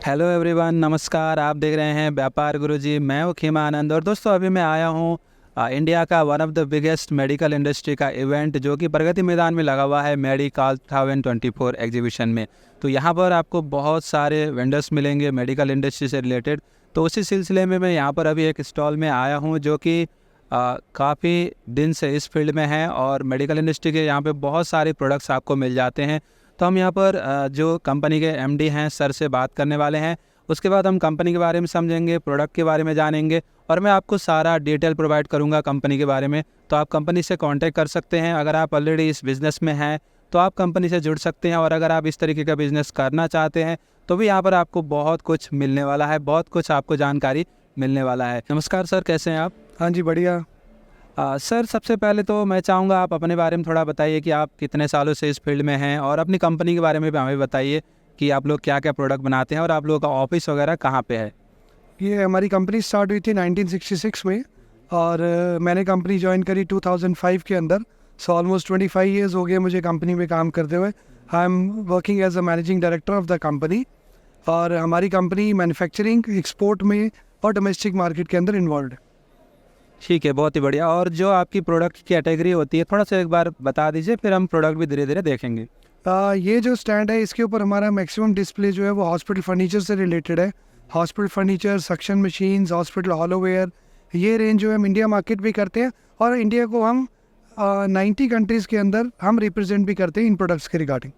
Hello everyone, नमस्कार। आप देख रहे हैं व्यापार गुरुजी। मैं हूं खीमा आनंद। और दोस्तों, अभी मैं आया हूं इंडिया का one of the biggest medical industry का इवेंट जो कि प्रगति मैदान में लगा हुआ है, मेडिकल 2024 एग्जीबिशन में। तो यहां पर आपको बहुत सारे वेंडर्स मिलेंगे मेडिकल इंडस्ट्री से रिलेटेड। तो उसी सिलसिले में मैं यहां पर अभी एक स्टॉल में आया हूं जो कि काफ़ी दिन से इस फील्ड में है और मेडिकल इंडस्ट्री के यहाँ पे बहुत सारे प्रोडक्ट्स आपको मिल जाते हैं। तो हम यहाँ पर जो कंपनी के एमडी हैं सर से बात करने वाले हैं। उसके बाद हम कंपनी के बारे में समझेंगे, प्रोडक्ट के बारे में जानेंगे और मैं आपको सारा डिटेल प्रोवाइड करूँगा कंपनी के बारे में। तो आप कंपनी से कांटेक्ट कर सकते हैं। अगर आप ऑलरेडी इस बिज़नेस में हैं तो आप कंपनी से जुड़ सकते हैं, और अगर आप इस तरीके का बिज़नेस करना चाहते हैं तो भी यहाँ पर आपको बहुत कुछ मिलने वाला है, बहुत कुछ आपको जानकारी मिलने वाला है। नमस्कार सर, कैसे हैं आप? हाँ जी, बढ़िया। सर, सबसे पहले तो मैं चाहूँगा आप अपने बारे में थोड़ा बताइए कि आप कितने सालों से इस फील्ड में हैं, और अपनी कंपनी के बारे में भी हमें बताइए कि आप लोग क्या क्या प्रोडक्ट बनाते हैं और आप लोगों का ऑफिस वगैरह कहाँ पे है। ये हमारी कंपनी स्टार्ट हुई थी 1966 में, और मैंने कंपनी ज्वाइन करी 2005 के अंदर। सो ऑलमोस्ट 25 ईयर्स हो गए मुझे कंपनी में काम करते हुए। I am working as a managing director of the company, और हमारी कंपनी मैन्युफैक्चरिंग, एक्सपोर्ट में और डोमेस्टिक मार्केट के अंदर इन्वॉल्व है। ठीक है, बहुत ही बढ़िया। और जो आपकी प्रोडक्ट की कैटेगरी होती है थोड़ा सा एक बार बता दीजिए, फिर हम प्रोडक्ट भी धीरे धीरे देखेंगे। ये जो स्टैंड है इसके ऊपर हमारा मैक्सिमम डिस्प्ले जो है वो हॉस्पिटल फर्नीचर से रिलेटेड है। Hospital furniture, suction machines, hospital hollowware, ये रेंज जो है हम इंडिया मार्केट भी करते हैं, और इंडिया को हम 90 कंट्रीज़ के अंदर हम रिप्रेजेंट भी करते हैं इन प्रोडक्ट्स के रिगार्डिंग।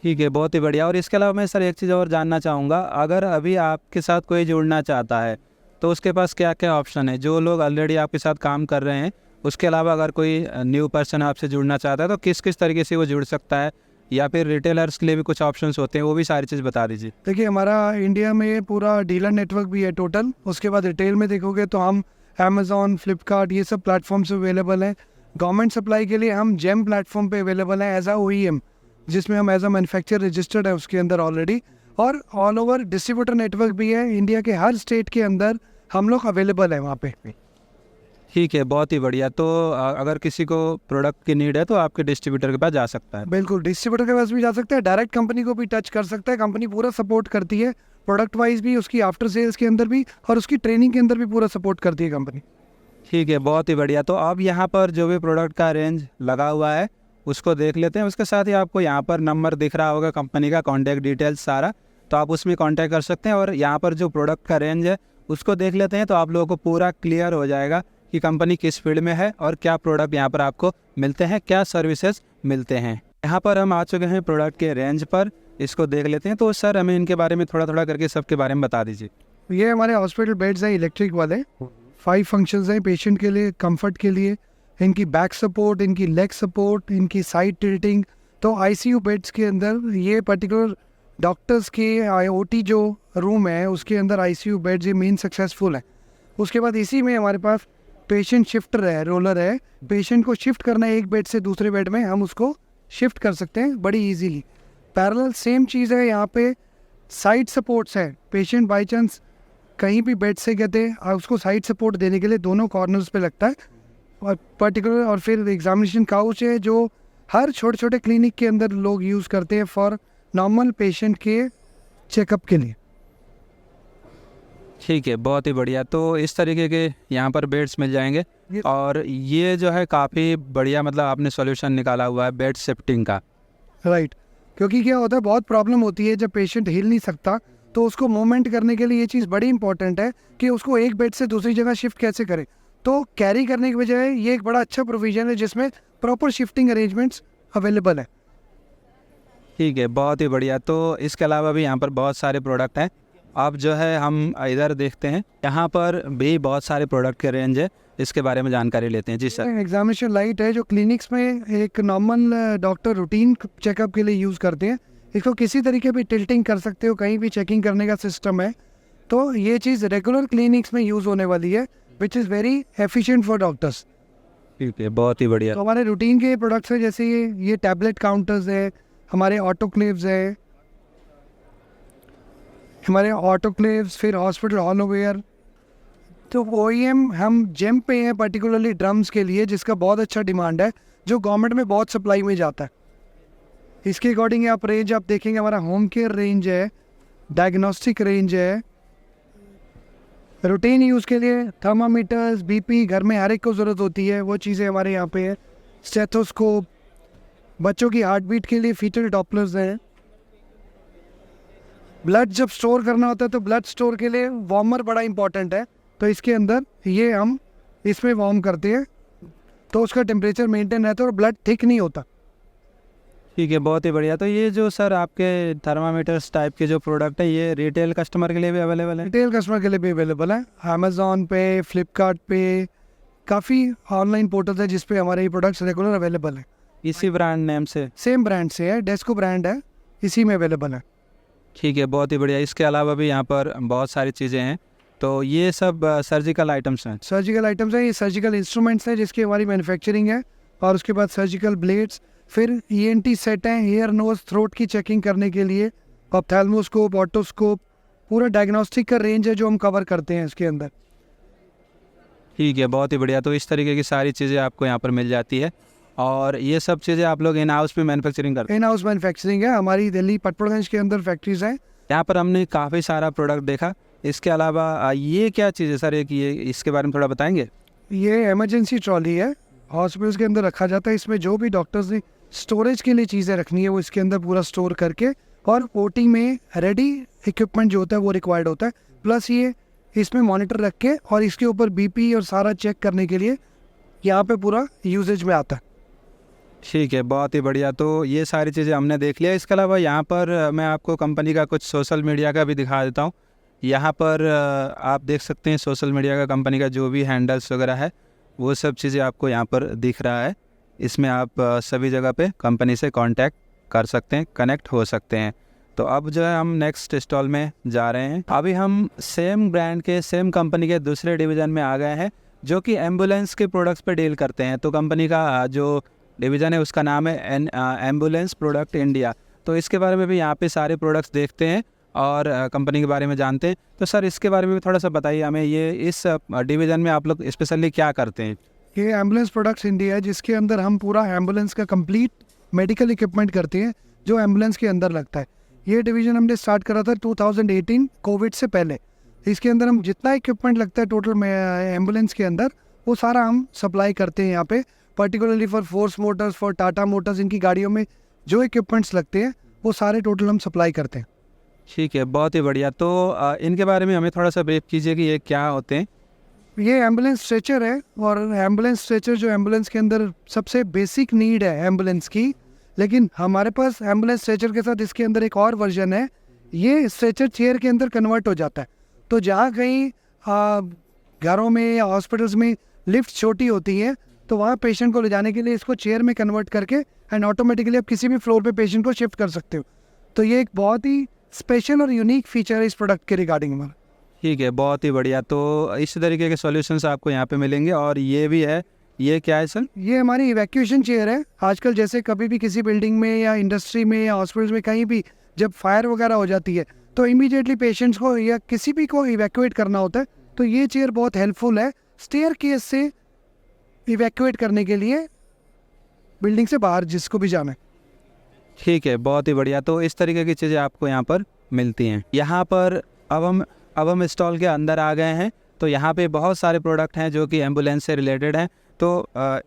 ठीक है, बहुत ही बढ़िया। और इसके अलावा मैं सर एक चीज़ और जानना चाहूँगा, अगर अभी आपके साथ कोई जुड़ना चाहता है तो उसके पास क्या क्या ऑप्शन है? जो लोग ऑलरेडी आपके साथ काम कर रहे हैं, उसके अलावा अगर कोई न्यू पर्सन आपसे जुड़ना चाहता है तो किस किस तरीके से वो जुड़ सकता है, या फिर रिटेलर्स के लिए भी कुछ ऑप्शंस होते हैं, वो भी सारी चीज़ बता दीजिए। देखिए, हमारा इंडिया में पूरा डीलर नेटवर्क भी है टोटल। उसके बाद रिटेल में देखोगे तो हम अमेज़ॉन, फ्लिपकार्ट, ये सब प्लेटफॉर्म से अवेलेबल हैं। गवर्नमेंट सप्लाई के लिए हम जेम प्लेटफॉर्म पे अवेलेबल हैं एज अ OEM, जिसमें हम एज अ मैन्युफैक्चर रजिस्टर्ड है उसके अंदर ऑलरेडी। और ऑल ओवर डिस्ट्रीब्यूटर नेटवर्क भी है, इंडिया के हर स्टेट के अंदर हम लोग अवेलेबल हैं वहाँ पे। ठीक है, बहुत ही बढ़िया। तो अगर किसी को प्रोडक्ट की नीड है तो आपके डिस्ट्रीब्यूटर के पास जा सकता है। बिल्कुल, डिस्ट्रीब्यूटर के पास भी जा सकता है, डायरेक्ट कंपनी को भी टच कर सकता है। कंपनी पूरा सपोर्ट करती है, प्रोडक्ट वाइज भी, उसकी आफ्टर सेल्स के अंदर भी, और उसकी ट्रेनिंग के अंदर भी पूरा सपोर्ट करती है कंपनी। ठीक है, बहुत ही बढ़िया। तो अब यहाँ पर जो भी प्रोडक्ट का रेंज लगा हुआ है उसको देख लेते हैं। उसके साथ ही आपको यहाँ पर नंबर दिख रहा होगा कंपनी का, कॉन्टैक्ट डिटेल्स सारा, तो आप उसमें कॉन्टैक्ट कर सकते हैं। और यहाँ पर जो प्रोडक्ट का रेंज है उसको देख लेते हैं, तो आप लोगों को पूरा क्लियर हो जाएगा कि कंपनी किस फील्ड में है और क्या प्रोडक्ट यहाँ पर आपको मिलते हैं, क्या सर्विसेज मिलते हैं। यहाँ पर हम आ चुके हैं प्रोडक्ट के रेंज पर, इसको देख लेते हैं। तो सर, हमें इनके बारे में थोड़ा थोड़ा करके सबके बारे में बता दीजिए। ये हमारे हॉस्पिटल बेड्स हैं, इलेक्ट्रिक वाले। 5 फंक्शंस हैं पेशेंट के लिए, कंफर्ट के लिए, इनकी बैक सपोर्ट, इनकी लेग सपोर्ट, इनकी साइड टिल्टिंग। तो ICU बेड्स के अंदर ये पर्टिकुलर डॉक्टर्स के OT जो रूम है उसके अंदर ICU बेड्स ये मेन सक्सेसफुल है। उसके बाद इसी में हमारे पास पेशेंट शिफ्टर है, रोलर है। पेशेंट को शिफ्ट करना है एक बेड से दूसरे बेड में, हम उसको शिफ्ट कर सकते हैं बड़ी इजीली। पैरेलल सेम चीज़ है यहाँ पे, साइड सपोर्ट्स है। पेशेंट बाई चांस कहीं भी बेड से गिरते हैं, उसको साइड सपोर्ट देने के लिए दोनों कॉर्नर्स पे लगता है, और पर्टिकुलर। और फिर एग्जामिनेशन काउच है जो हर छोटे छोटे क्लिनिक के अंदर लोग यूज़ करते हैं फॉर नॉर्मल पेशेंट के चेकअप के लिए। ठीक है, बहुत ही बढ़िया। तो इस तरीके के यहाँ पर बेड्स मिल जाएंगे। और ये जो है काफ़ी बढ़िया, मतलब आपने सॉल्यूशन निकाला हुआ है बेड शिफ्टिंग का। राइट, क्योंकि क्या होता है, बहुत प्रॉब्लम होती है जब पेशेंट हिल नहीं सकता, तो उसको मूवमेंट करने के लिए ये चीज़ बड़ी इंपॉर्टेंट है कि उसको एक बेड से दूसरी जगह शिफ्ट कैसे करें। तो कैरी करने की बजाय ये एक बड़ा अच्छा प्रोविज़न है जिसमें प्रॉपर शिफ्टिंग अरेंजमेंट्स अवेलेबल है। ठीक है, बहुत ही बढ़िया। तो इसके अलावा भी यहाँ पर बहुत सारे प्रोडक्ट हैं। अब जो है हम इधर देखते हैं, यहाँ पर भी बहुत सारे प्रोडक्ट के रेंज है, इसके बारे में जानकारी लेते हैं। जी सर। एग्जामिनेशन लाइट है जो क्लिनिक्स में एक नॉर्मल डॉक्टर रूटीन चेकअप के लिए यूज़ करते हैं। इसको किसी तरीके भी टिल्टिंग कर सकते हो, कहीं भी चेकिंग करने का सिस्टम है। तो ये चीज़ रेगुलर क्लिनिक्स में यूज़ होने वाली है, which is very efficient for doctors. ठीक है, बहुत ही बढ़िया। तो हमारे रूटीन के प्रोडक्ट्स हैं, जैसे ये टैबलेट काउंटर्स है, हमारे ऑटोक्लेव्स है, हमारे ऑटोक्लेव्स, फिर हॉस्पिटल हॉलोवेयर। तो OEM हम जेम पे हैं पर्टिकुलरली ड्रम्स के लिए, जिसका बहुत अच्छा डिमांड है, जो गवर्नमेंट में बहुत सप्लाई में जाता है। इसके अकॉर्डिंग आप रेंज आप देखेंगे, हमारा होम केयर रेंज है, डायग्नोस्टिक रेंज है, रूटीन यूज़ के लिए थर्मामीटर्स, बीपी, घर में हर एक को ज़रूरत होती है, वो चीज़ें हमारे यहाँ पे है। स्टेथोस्कोप, बच्चों की हार्ट बीट के लिए फीटल डॉपलर्स हैं। ब्लड जब स्टोर करना होता है तो ब्लड स्टोर के लिए वार्मर बड़ा इंपॉर्टेंट है, तो इसके अंदर ये हम इसमें वार्म करते हैं तो उसका टेम्परेचर मेंटेन रहता है और ब्लड थिक नहीं होता। ठीक है, बहुत ही बढ़िया। तो ये जो सर आपके थर्मामीटर्स टाइप के जो प्रोडक्ट है, ये रिटेल कस्टमर के लिए भी अवेलेबल है? रिटेल कस्टमर के लिए भी अवेलेबल है। अमेज़ॉन पे, फ्लिपकार्ट पे, काफ़ी ऑनलाइन पोर्टल्स है जिस पे हमारे ये प्रोडक्ट्स रेगुलर अवेलेबल है। इसी ब्रांड नेम से? सेम ब्रांड से है, डेस्को ब्रांड है, इसी में अवेलेबल है। ठीक है, बहुत ही बढ़िया। इसके अलावा भी यहाँ पर बहुत सारी चीज़ें हैं, तो ये सब सर्जिकल आइटम्स हैं? सर्जिकल आइटम्स हैं, ये सर्जिकल इंस्ट्रूमेंट्स हैं जिसकी हमारी मैन्युफैक्चरिंग है, और उसके बाद सर्जिकल ब्लेड्स, फिर ENT सेट हैं, ईयर नोज थ्रोट की चेकिंग करने के लिए, ऑप्थेल्मोस्कोप, ऑटोस्कोप, पूरा डायग्नोस्टिक का रेंज है जो हम कवर करते हैं इसके अंदर। ठीक है, बहुत ही बढ़िया। तो इस तरीके की सारी चीज़ें आपको यहाँ पर मिल जाती है, और ये सब चीज़ें आप लोग इन हाउस पे मैन्युफैक्चरिंग करते हैं? इन हाउस मैन्युफैक्चरिंग है, हमारी दिल्ली पटपड़गंज के अंदर फैक्ट्रीज हैं। यहाँ पर हमने काफ़ी सारा प्रोडक्ट देखा। इसके अलावा ये क्या चीज़ है सर, एक ये इसके बारे में थोड़ा बताएंगे? ये इमरजेंसी ट्रॉली है, हॉस्पिटल्स के अंदर रखा जाता है। इसमें जो भी डॉक्टर्स ने स्टोरेज के लिए चीज़ें रखनी है वो इसके अंदर पूरा स्टोर करके, और OT में रेडी इक्विपमेंट जो होता है वो रिक्वायर्ड होता है, प्लस ये इसमें मॉनिटर रख के और इसके ऊपर BP और सारा चेक करने के लिए यहाँ पे पूरा यूजेज में आता है। ठीक है, बहुत ही बढ़िया। तो ये सारी चीज़ें हमने देख लिया। इसके अलावा यहाँ पर मैं आपको कंपनी का कुछ सोशल मीडिया का भी दिखा देता हूँ। यहाँ पर आप देख सकते हैं सोशल मीडिया का कंपनी का जो भी हैंडल्स वगैरह है वो सब चीज़ें आपको यहाँ पर दिख रहा है। इसमें आप सभी जगह पे कंपनी से कांटेक्ट कर सकते हैं, कनेक्ट हो सकते हैं। तो अब जो है हम नेक्स्ट स्टॉल में जा रहे हैं। अभी हम सेम ब्रांड के, सेम कंपनी के दूसरे डिवीज़न में आ गए हैं जो कि एम्बुलेंस के प्रोडक्ट्स पे डील करते हैं। तो कंपनी का जो डिवीज़न है उसका नाम है एम्बुलेंस प्रोडक्ट इंडिया। तो इसके बारे में भी यहाँ पे सारे प्रोडक्ट्स देखते हैं और कंपनी के बारे में जानते हैं। तो सर इसके बारे में भी थोड़ा सा बताइए हमें, ये इस डिवीज़न में आप लोग स्पेशली क्या करते हैं? ये एम्बुलेंस प्रोडक्ट्स इंडिया है जिसके अंदर हम पूरा एम्बुलेंस का कंप्लीट मेडिकल इक्विपमेंट करते हैं जो एम्बुलेंस के अंदर लगता है। ये डिवीज़न हमने स्टार्ट करा था 2018 कोविड से पहले। इसके अंदर हम जितना इक्विपमेंट लगता है टोटल में एम्बुलेंस के अंदर वो सारा हम सप्लाई करते हैं यहाँ पे, particularly for force Motors, for Tata Motors, इनकी गाड़ियों में जो इक्विपमेंट्स लगते हैं वो सारे टोटल हम सप्लाई करते हैं। ठीक है, बहुत ही बढ़िया। तो इनके बारे में हमें थोड़ा सा ब्रीफ कीजिए कि ये क्या होते हैं? ये एम्बुलेंस स्ट्रेचर है, और एम्बुलेंस स्ट्रेचर जो एम्बुलेंस के अंदर सबसे बेसिक नीड है एम्बुलेंस की, लेकिन हमारे पास एम्बुलेंस स्ट्रेचर के साथ इसके अंदर एक और वर्जन है। ये स्ट्रेचर चेयर के अंदर कन्वर्ट हो जाता है। तो जहाँ कहीं घरों में या हॉस्पिटल्स में लिफ्ट छोटी होती है तो वहाँ पेशेंट को ले जाने के लिए इसको चेयर में कन्वर्ट करके एंड ऑटोमेटिकली आप किसी भी फ्लोर पे पेशेंट को शिफ्ट कर सकते हो। तो ये एक बहुत ही स्पेशल और यूनिक फीचर है इस प्रोडक्ट के रिगार्डिंग हमारा। ठीक है, बहुत ही बढ़िया। तो इस तरीके के सॉल्यूशंस आपको यहाँ पे मिलेंगे। और ये भी है, ये क्या है सर? ये हमारी इवैक्यूएशन चेयर है। आजकल जैसे कभी भी किसी बिल्डिंग में या इंडस्ट्री में या हॉस्पिटल में कहीं भी जब फायर वगैरह हो जाती है तो इमीडिएटली पेशेंट्स को या किसी भी को इवैक्यूएट करना होता है, तो ये चेयर बहुत हेल्पफुल है स्टेयर केस से इवैक्यूएट करने के लिए बिल्डिंग से बाहर जिसको भी जाना है। ठीक है, बहुत ही बढ़िया। तो इस तरीके की चीज़ें आपको यहाँ पर मिलती हैं। यहाँ पर अब हम स्टॉल के अंदर आ गए हैं। तो यहाँ पे बहुत सारे प्रोडक्ट हैं जो कि एम्बुलेंस से रिलेटेड हैं। तो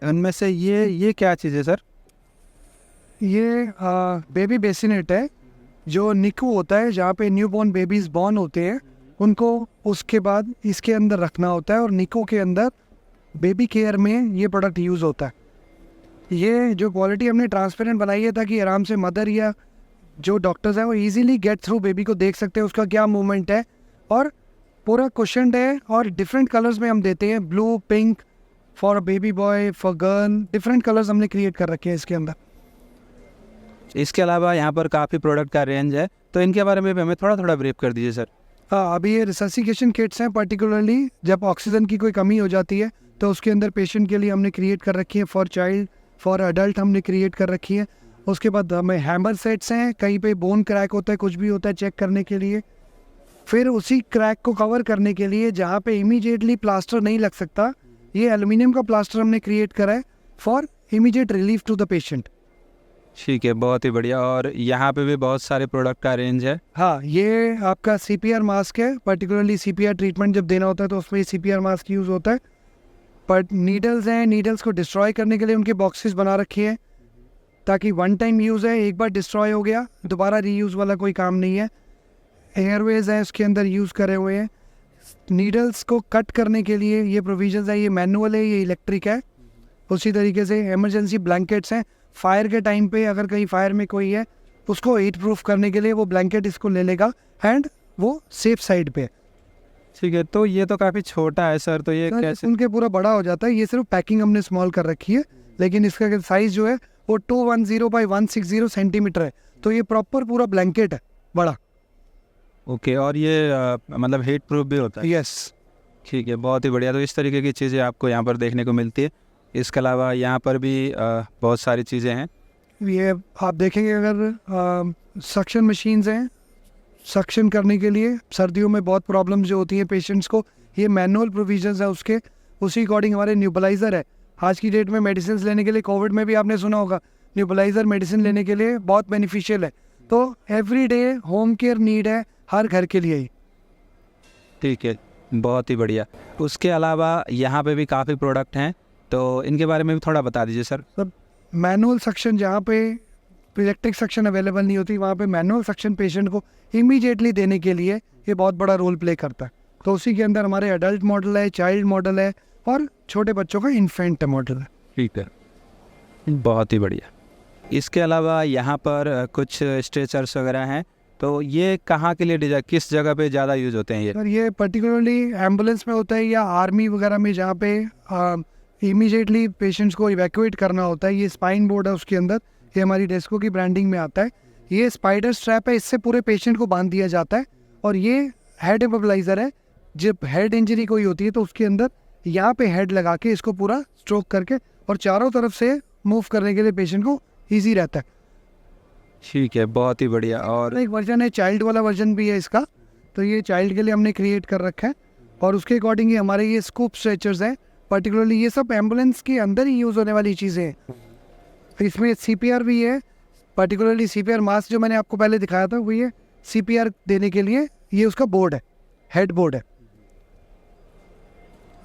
उनमें से ये क्या चीज़ है सर? ये बेबी बेसिनेट है, जो निकू होता है जहाँ पे न्यूबॉर्न बेबीज़ बॉर्न होते हैं उनको उसके बाद इसके अंदर रखना होता है, और निको के अंदर बेबी केयर में ये प्रोडक्ट यूज़ होता है। ये जो क्वालिटी हमने ट्रांसपेरेंट बनाई है ताकि आराम से मदर या जो डॉक्टर्स हैं वो इजीली गेट थ्रू बेबी को देख सकते हैं उसका क्या मूवमेंट है, और पूरा कुशन्ड है और डिफरेंट कलर्स में हम देते हैं, blue, pink for baby boy, for girl, different colours हमने क्रिएट कर रखे हैं इसके अंदर। इसके अलावा यहाँ पर काफ़ी प्रोडक्ट का रेंज है, तो इनके बारे में भी हमें थोड़ा थोड़ा ब्रीफ कर दीजिए सर। हाँ, अभी ये रिससिकेशन किट्स हैं, पर्टिकुलरली जब ऑक्सीजन की कोई कमी हो जाती है तो उसके अंदर पेशेंट के लिए हमने क्रिएट कर रखी है, फॉर चाइल्ड, फॉर अडल्ट हमने क्रिएट कर रखी है। उसके बाद हमें हैमर सेट्स हैं, कहीं पे बोन क्रैक होता है, कुछ भी होता है, चेक करने के लिए। फिर उसी क्रैक को कवर करने के लिए जहाँ पे इमीडिएटली प्लास्टर नहीं लग सकता, ये एल्युमिनियम का प्लास्टर हमने क्रिएट करा है for immediate relief to the patient. ठीक है, बहुत ही बढ़िया। और यहाँ पे भी बहुत सारे प्रोडक्ट का रेंज है। हाँ, ये आपका CPR मास्क है। पर्टिकुलरली CPR ट्रीटमेंट जब देना होता है तो उसमें CPR मास्क यूज़ होता है। बट नीडल्स हैं, नीडल्स को डिस्ट्रॉय करने के लिए उनके बॉक्सेस बना रखे हैं ताकि वन टाइम यूज़ है, एक बार डिस्ट्रॉय हो गया दोबारा रीयूज़ वाला कोई काम नहीं है। एयरवेज हैं उसके अंदर यूज़ करे हुए हैं। नीडल्स को कट करने के लिए ये प्रोविजंस है, ये मैनुअल है, ये इलेक्ट्रिक है। उसी तरीके से इमरजेंसी ब्लैंकेट्स हैं। फायर के टाइम पे अगर कहीं फायर में कोई है उसको हीट प्रूफ करने के लिए वो ब्लैंकेट इसको ले लेगा एंड वो सेफ साइड पे है। ठीक है, तो ये तो काफ़ी छोटा है सर, तो ये कैसे? उनके पूरा बड़ा हो जाता है। ये सिर्फ पैकिंग हमने स्मॉल कर रखी है, लेकिन इसका साइज जो है वो 210 बाई 160 सेंटीमीटर है। तो ये प्रॉपर पूरा ब्लैंकेट है बड़ा। ओके, और ये मतलब हीट प्रूफ भी होता है? यस। ठीक है, बहुत ही बढ़िया। तो इस तरीके की चीज़ें आपको यहाँ पर देखने को मिलती है। इसके अलावा यहाँ पर भी बहुत सारी चीज़ें हैं। ये आप देखेंगे अगर सक्शन मशीन्स हैं, सक्शन करने के लिए सर्दियों में बहुत प्रॉब्लम्स जो होती हैं पेशेंट्स को, ये मैनुअल प्रोविजंस है उसके। उसी अकॉर्डिंग हमारे न्यूबलाइज़र है। आज की डेट में मेडिसिन लेने के लिए, कोविड में भी आपने सुना होगा, न्यूबलाइज़र मेडिसिन लेने के लिए बहुत बेनिफिशियल है। तो every day home care need है हर घर के लिए ही। ठीक है, बहुत ही बढ़िया। उसके अलावा यहाँ पे भी काफ़ी प्रोडक्ट हैं, तो इनके बारे में भी थोड़ा बता दीजिए सर। सब मैनुअल सक्शन, जहाँ पे इलेक्ट्रिक सक्शन अवेलेबल नहीं होती वहाँ पे मैनुअल सक्शन पेशेंट को इमीडिएटली देने के लिए ये बहुत बड़ा रोल प्ले करता है। तो उसी के अंदर हमारे एडल्ट मॉडल है, चाइल्ड मॉडल है और छोटे बच्चों का इन्फेंट मॉडल है। ठीक है, बहुत ही बढ़िया। इसके अलावा यहाँ पर कुछ स्ट्रेचर्स वगैरह हैं, तो ये कहाँ के लिए किस जगह पे ज़्यादा यूज़ होते हैं ये? सर ये पर्टिकुलरली एम्बुलेंस में होता है या आर्मी वगैरह में, जहाँ पे इमीडिएटली पेशेंट्स को इवैक्यूएट करना होता है। ये स्पाइन बोर्ड है उसके अंदर, ये हमारी डेस्को की ब्रांडिंग में आता है। ये स्पाइडर स्ट्रैप है, इससे पूरे पेशेंट को बांध दिया जाता है। और ये हेड इमोबिलाइजर है। जब हेड इंजरी कोई होती है तो उसके अंदर यहाँ पे हेड लगा के इसको पूरा स्ट्रोक करके और चारों तरफ से मूव करने के लिए पेशेंट को ईजी रहता है। ठीक है, बहुत ही बढ़िया। और एक वर्जन है, चाइल्ड वाला वर्जन भी है इसका, तो ये चाइल्ड के लिए हमने क्रिएट कर रखा है। और उसके अकॉर्डिंग ही हमारे ये स्कूप स्ट्रेचर्स हैं। पर्टिकुलरली ये सब एम्बुलेंस के अंदर ही यूज़ होने वाली चीज़ें हैं। इसमें CPR भी है। पर्टिकुलरली CPR मास्क जो मैंने आपको पहले दिखाया था वो ये CPR देने के लिए ये उसका बोर्ड है, हेड बोर्ड है।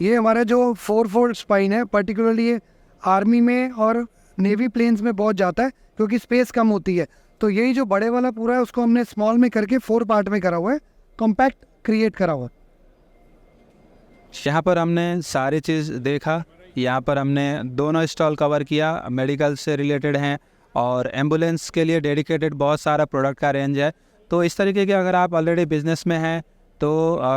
ये हमारा जो 4-4 स्पाइन है, पर्टिकुलरली ये आर्मी में और नेवी प्लेन्स में बहुत जाता है क्योंकि स्पेस कम होती है। तो यही जो बड़े वाला पूरा है उसको हमने स्मॉल में करके 4 पार्ट में करा हुआ है, कॉम्पैक्ट क्रिएट करा हुआ है। यहाँ पर हमने सारी चीज़ देखा। यहाँ पर हमने दोनों स्टॉल कवर किया, मेडिकल से रिलेटेड हैं और एम्बुलेंस के लिए डेडिकेटेड बहुत सारा प्रोडक्ट का रेंज है। तो इस तरीके के अगर आप ऑलरेडी बिज़नेस में हैं तो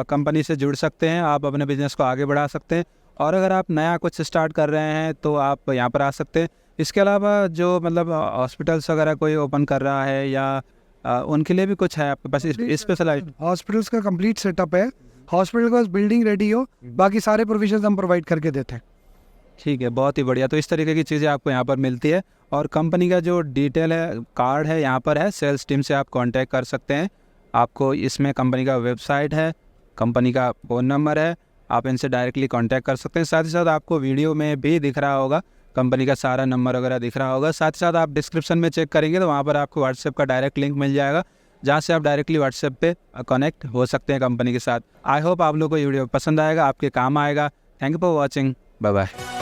कंपनी से जुड़ सकते हैं, आप अपने बिज़नेस को आगे बढ़ा सकते हैं। और अगर आप नया कुछ स्टार्ट कर रहे हैं तो आप यहाँ पर आ सकते हैं। इसके अलावा जो मतलब हॉस्पिटल्स वगैरह कोई ओपन कर रहा है या उनके लिए भी कुछ है आपके पास स्पेशलाइज्ड? हॉस्पिटल्स का कंप्लीट सेटअप है। हॉस्पिटल के पास बिल्डिंग रेडी हो, बाकी सारे प्रोविजंस हम प्रोवाइड करके देते हैं। ठीक है, बहुत ही बढ़िया। तो इस तरीके की चीज़ें आपको यहाँ पर मिलती है। और कंपनी का जो डिटेल है, कार्ड है यहाँ पर है, सेल्स टीम से आप कांटेक्ट कर सकते हैं। आपको इसमें कंपनी का वेबसाइट है, कंपनी का फ़ोन नंबर है, आप इनसे डायरेक्टली कांटेक्ट कर सकते हैं। साथ ही साथ आपको वीडियो में भी दिख रहा होगा, कंपनी का सारा नंबर वगैरह दिख रहा होगा। साथ ही साथ आप डिस्क्रिप्शन में चेक करेंगे तो वहाँ पर आपको व्हाट्सएप का डायरेक्ट लिंक मिल जाएगा, जहाँ से आप डायरेक्टली व्हाट्सएप पे कनेक्ट हो सकते हैं कंपनी के साथ। आई होप आप लोगों को ये वीडियो पसंद आएगा, आपके काम आएगा। Thank you for watching, bye bye.